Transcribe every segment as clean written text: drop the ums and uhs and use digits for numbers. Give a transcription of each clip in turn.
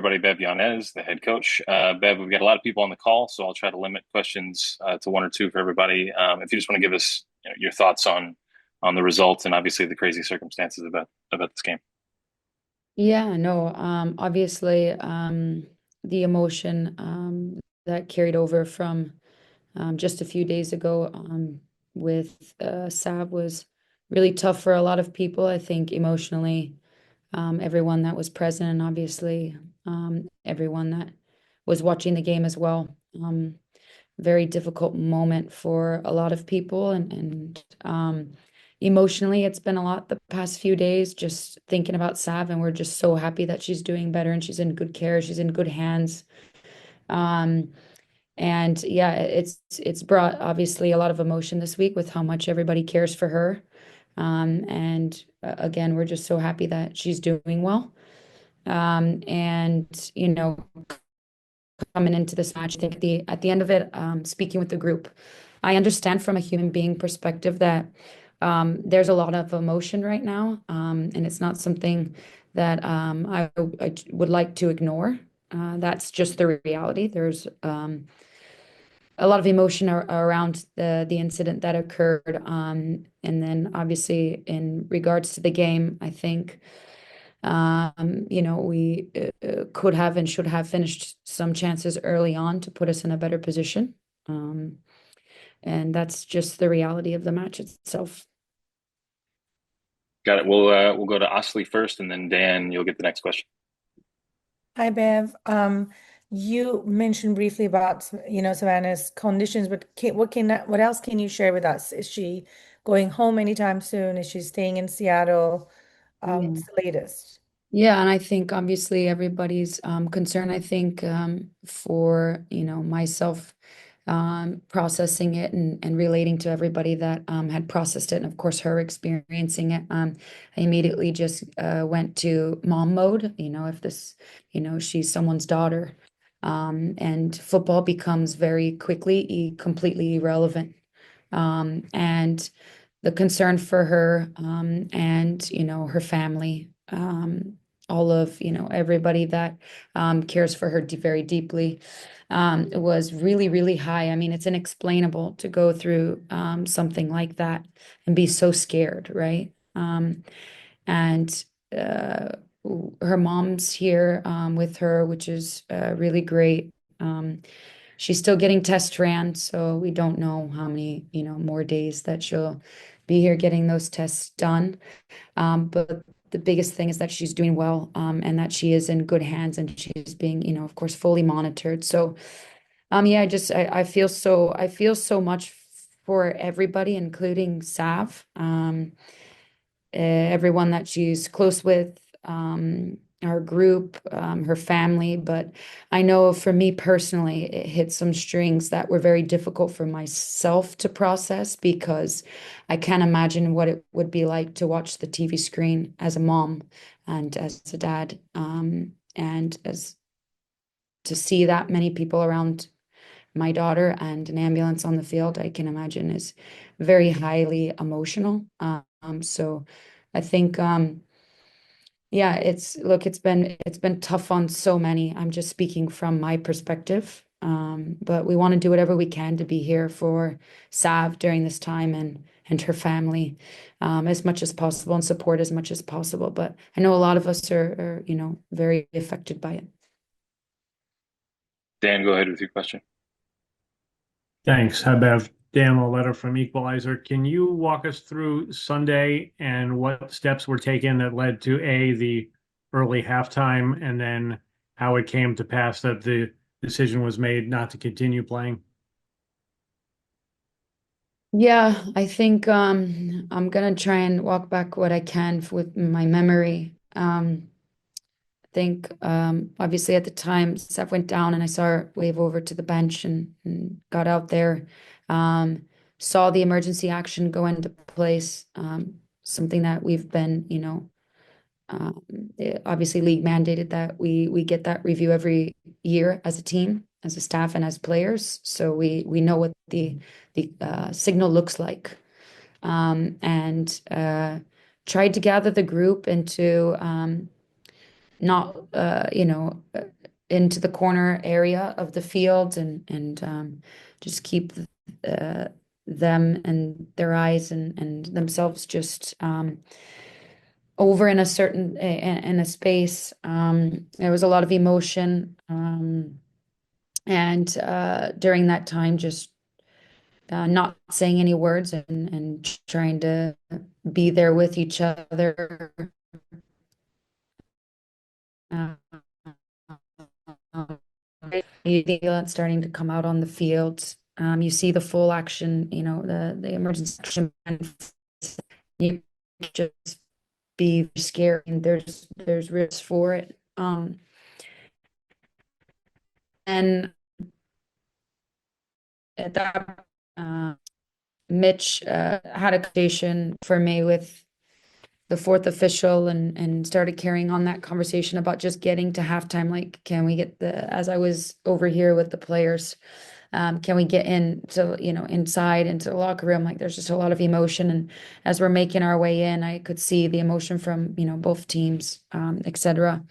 everybody. Bev Yanez, the head coach. Bev, we've got a lot of people on the call, so I'll try to limit questions to one or two for everybody. If you just want to give us your thoughts on the results and obviously the crazy circumstances about this game. Yeah, no, obviously, the emotion that carried over from just a few days ago with Sav was really tough for a lot of people. I think emotionally, everyone that was present, and obviously everyone that was watching the game as well. Very difficult moment for a lot of people, and emotionally, it's been a lot the past few days just thinking about Sav, and we're just so happy that she's doing better and she's in good care, she's in good hands. Um, and yeah, it's brought obviously a lot of emotion this week with how much everybody cares for her. And again, we're just so happy that she's doing well. And coming into this match, I think at the end of it, speaking with the group, I understand from a human being perspective that there's a lot of emotion right now, and it's not something that I would like to ignore. That's just the reality. There's a lot of emotion around the incident that occurred, and then obviously in regards to the game, I think we could have and should have finished some chances early on to put us in a better position. Um, and that's just the reality of the match itself. Got it. We'll go to Ashley first, and then Dan, you'll get the next question. Hi, Bev. You mentioned briefly about, Savannah's conditions, but what else can you share with us? Is she going home anytime soon? Is she staying in Seattle? Yeah. What's the latest? Yeah, and I think obviously everybody's concern, I think for, myself processing it and relating to everybody that had processed it, and of course her experiencing it, I immediately just went to mom mode, if this, she's someone's daughter. And football becomes very quickly completely irrelevant. And the concern for her and her family, all of everybody that cares for her very deeply, was really really high. I mean, it's inexplainable to go through something like that and be so scared, right? And uh, her mom's here with her, which is really great. She's still getting test ran, so we don't know how many, more days that she'll be here getting those tests done. But the biggest thing is that she's doing well, and that she is in good hands and she's being, of course, fully monitored. So, yeah, I feel so much for everybody, including Sav. Everyone that she's close with, our group, her family. But I know for me personally, it hit some strings that were very difficult for myself to process because I can't imagine what it would be like to watch the TV screen as a mom and as a dad, and as to see that many people around my daughter and an ambulance on the field, I can imagine is very highly emotional. So I think, yeah, it's been tough on so many. I'm just speaking from my perspective. But we want to do whatever we can to be here for Sav during this time and her family, as much as possible and support as much as possible. But I know a lot of us are very affected by it. Dan, go ahead with your question. Thanks. Hi, Bev. Dan, a letter from Equalizer. Can you walk us through Sunday and what steps were taken that led to the early halftime, and then how it came to pass that the decision was made not to continue playing? Yeah, I think I'm gonna try and walk back what I can with my memory. I think obviously at the time Seth went down and I saw her wave over to the bench and got out there. Um, Saw the emergency action go into place. Something that we've been, um, obviously league mandated that we get that review every year as a team, as a staff, and as players, so we know what the signal looks like. And tried to gather the group into not into the corner area of the field, and just keep them and their eyes and themselves just over in a certain in a space. There was a lot of emotion, and during that time, just not saying any words and trying to be there with each other. Uh, you feel it starting to come out on the field. You see the full action, the emergency action plan. You just be scared, and there's risks for it. And at that, Mitch had a conversation for me with the fourth official, and started carrying on that conversation about just getting to halftime. Like, can we get as I was over here with the players, can we get inside into the locker room? Like, there's just a lot of emotion, and as we're making our way in, I could see the emotion from both teams, etc.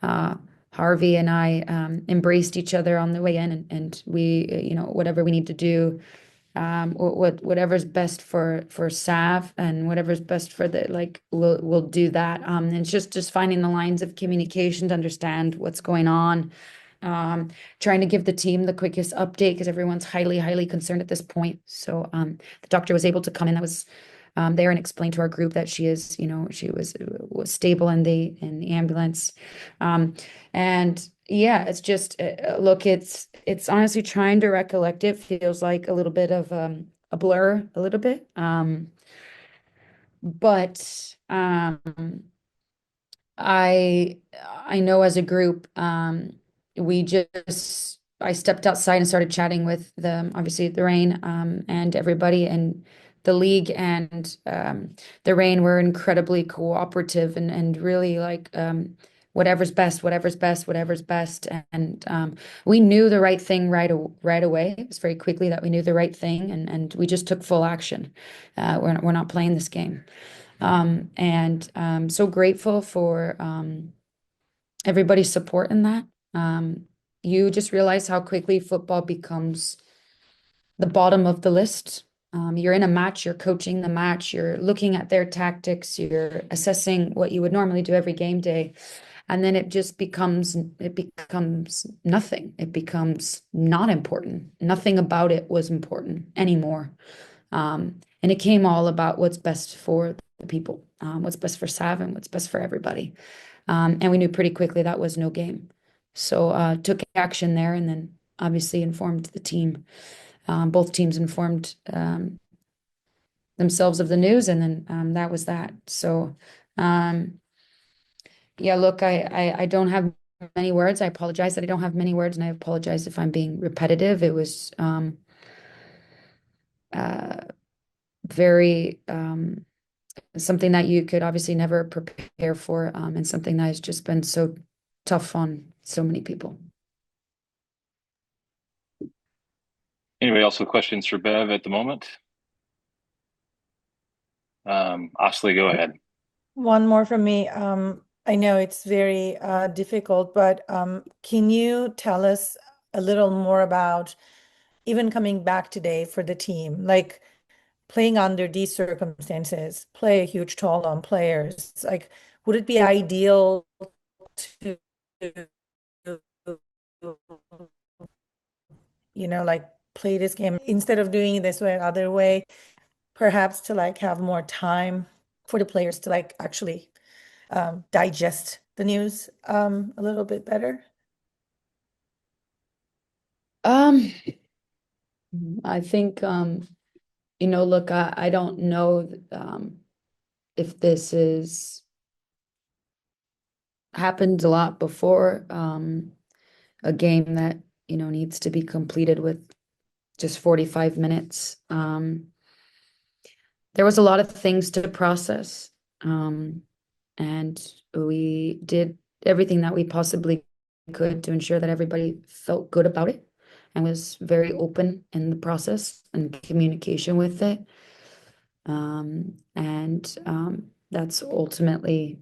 Harvey and I embraced each other on the way in, and we, whatever we need to do, whatever's best for Sav, and whatever's best for the, like, we'll do that. And it's just finding the lines of communication to understand what's going on. Trying to give the team the quickest update, because everyone's highly concerned at this point. So the doctor was able to come in. That was there, and explain to our group that she was stable in the ambulance. And yeah, it's just look, it's honestly, trying to recollect it feels like a little bit of a blur, a little bit. But I know as a group, I stepped outside and started chatting with obviously the Rain, and everybody, and the league, and the Rain were incredibly cooperative, and really, like, whatever's best, whatever's best, whatever's best. And we knew the right thing right away. It was very quickly that we knew the right thing, and we just took full action. We're not playing this game. And I'm so grateful for everybody's support in that. You just realize how quickly football becomes the bottom of the list. You're in a match, you're coaching the match, you're looking at their tactics, you're assessing what you would normally do every game day. And then it becomes nothing. It becomes not important. Nothing about it was important anymore. And it came all about what's best for the people, what's best for Sav, and what's best for everybody. And we knew pretty quickly that was no game. So took action there, and then obviously informed the team. Both teams informed themselves of the news, and then that was that. So yeah, look, I don't have many words. I apologize that I don't have many words, and I apologize if I'm being repetitive. It was very something that you could obviously never prepare for, and something that has just been so tough on so many people. Anybody else with questions for Bev at the moment? Ashley, go ahead. One more from me. I know it's very difficult, but can you tell us a little more about even coming back today for the team? Like, playing under these circumstances play a huge toll on players. Like, would it be ideal to, like, play this game instead of doing it this way, other way, perhaps to, like, have more time for the players to, like, actually digest the news a little bit better? I think look, I don't know if this is happened a lot before, a game that needs to be completed with just 45 minutes. There was a lot of things to process, and we did everything that we possibly could to ensure that everybody felt good about it and was very open in the process and communication with it. And that's ultimately,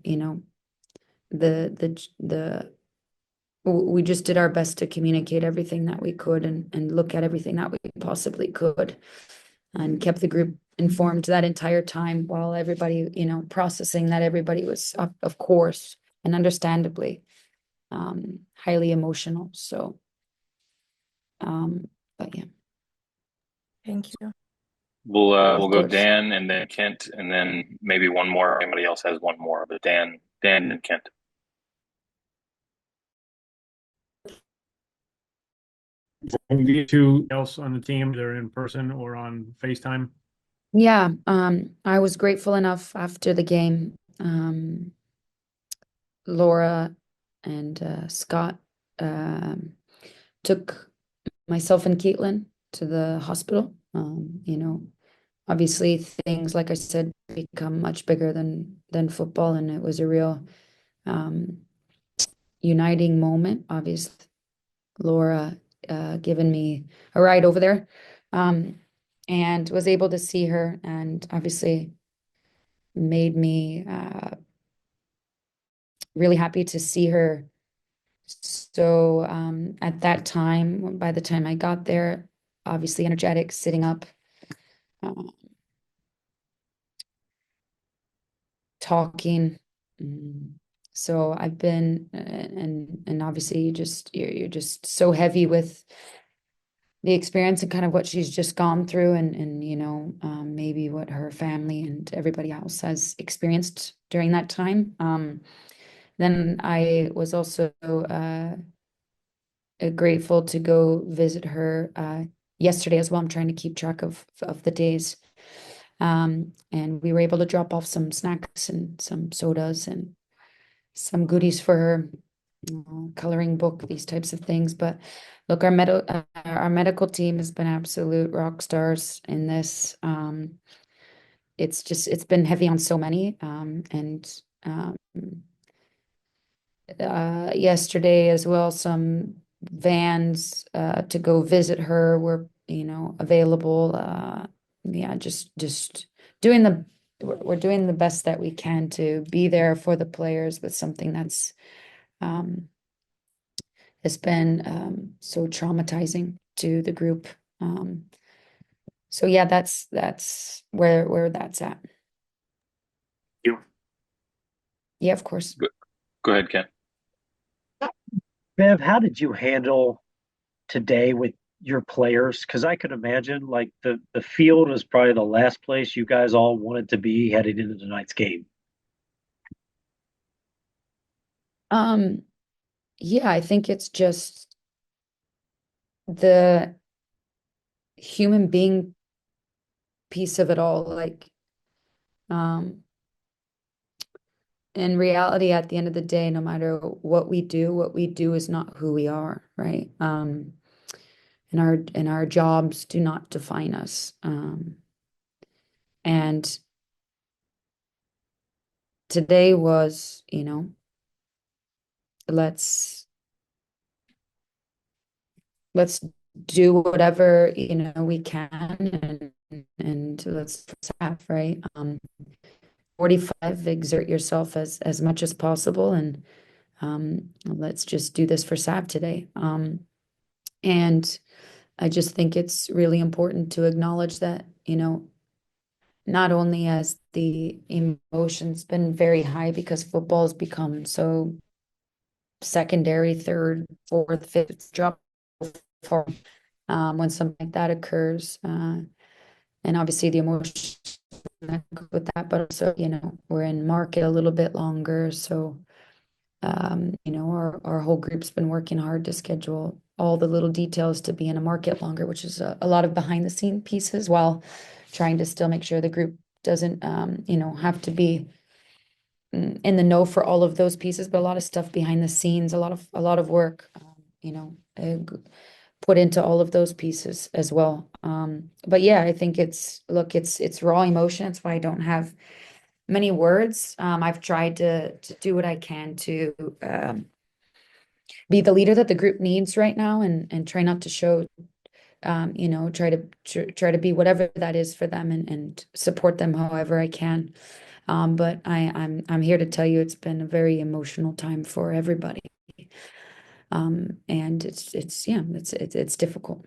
we just did our best to communicate everything that we could and look at everything that we possibly could, and kept the group informed that entire time, while everybody, processing that everybody was, of course, and understandably, highly emotional. So, but yeah. Thank you. We'll go course. Dan and then Kent, and then maybe one more. Anybody else has one more, but Dan and Kent. You two else on the team, they're in person or on FaceTime? Yeah, I was grateful enough after the game. Laura and Scott took myself and Caitlin to the hospital. Obviously things, like I said, become much bigger than football, and it was a real uniting moment. Obviously, Laura given me a ride over there, and was able to see her, and obviously made me really happy to see her. So at that time, by the time I got there, obviously energetic, sitting up, talking. So I've been, and obviously you're just so heavy with the experience and kind of what she's just gone through, and maybe what her family and everybody else has experienced during that time. Then I was also grateful to go visit her yesterday as well. I'm trying to keep track of the days. And we were able to drop off some snacks and some sodas and some goodies for her, coloring book, these types of things. But look, our medical team has been absolute rock stars in this. It's been heavy on so many. And yesterday as well, some vans to go visit her were, available. Yeah, just doing we're doing the best that we can to be there for the players with something that's has been so traumatizing to the group. So yeah, that's where that's at. You. Yeah, of course. Go ahead, Kent. Bev, how did you handle today with your players? Because I could imagine like the field was probably the last place you guys all wanted to be heading into tonight's game. Yeah, I think it's just the human being piece of it all. Like, in reality, at the end of the day, no matter what we do is not who we are, right? And our jobs do not define us. And today was, let's do whatever, we can, and let's have, right? 45, exert yourself as much as possible, and let's just do this for Sav today. And I just think it's really important to acknowledge that, not only has the emotions been very high because football has become so secondary, third, fourth, fifth drop for when something like that occurs. And obviously the emotion with that, but also, we're in market a little bit longer. So, our whole group's been working hard to schedule all the little details to be in a market longer, which is a lot of behind the scene pieces, while trying to still make sure the group doesn't, have to be in the know for all of those pieces, but a lot of stuff behind the scenes, a lot of work, put into all of those pieces as well. But yeah, I think it's raw emotion. That's why I don't have many words. I've tried to do what I can to be the leader that the group needs right now, and try not to show, try to be whatever that is for them, and support them however I can. But I'm here to tell you it's been a very emotional time for everybody. And it's difficult.